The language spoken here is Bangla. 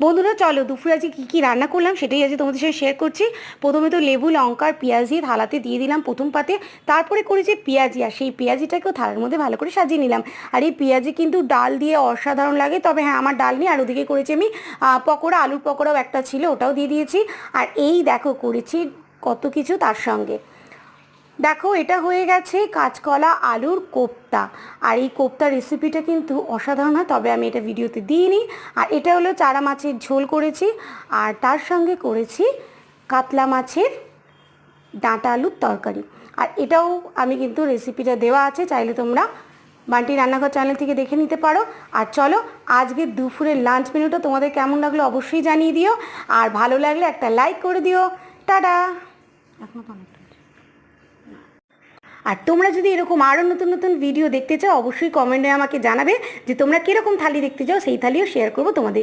বন্ধুরা চলো দুপুরে আজকে কী কী রান্না করলাম সেটাই আজকে তোমাদের সাথে শেয়ার করছি। প্রথমে তো লেবু লঙ্কার পেঁয়াজি থালাতে দিয়ে দিলাম প্রথম পাতে, তারপরে করেছি পেঁয়াজি, আর সেই পেঁয়াজিটাকেও থালার মধ্যে ভালো করে সাজিয়ে নিলাম। আর এই পেঁয়াজি কিন্তু ডাল দিয়ে অসাধারণ লাগে, তবে হ্যাঁ আমার ডাল নেই। আর ওদিকে করেছি আমি পকোড়া, আলুর পকোড়াও একটা ছিল, ওটাও দিয়ে দিয়েছি। আর এই দেখো করেছি কত কিছু তার সঙ্গে। দেখো এটা হয়ে গেছে কাঁচকলা আলুর কোপ্তা। আর এই কোপ্তা রেসিপিটা কিন্তু অসাধারণ হয়, তবে আমি এটা ভিডিওতে দিইনি। আর এটা হলো চারা মাছের ঝোল করেছি, আর তার সঙ্গে করেছি কাতলা মাছের ডাঁটা আলুর তরকারি। আর এটাও আমি কিন্তু রেসিপিটা দেওয়া আছে, চাইলে তোমরা বান্টি রান্নাঘর চ্যানেল থেকে দেখে নিতে পারো। আর চলো আজকে দুপুরের লাঞ্চ মেনুটা তোমাদের কেমন লাগলো অবশ্যই জানিয়ে দিও, আর ভালো লাগলে একটা লাইক করে দিও। টাটা। এখনো তো অনেকটা। আর তোমরা যদি এরকম আরও নতুন নতুন ভিডিও দেখতে চাও অবশ্যই কমেন্টে আমাকে জানাবে যে তোমরা কীরকম থালি দেখতে চাও, সেই থালিও শেয়ার করবো তোমাদের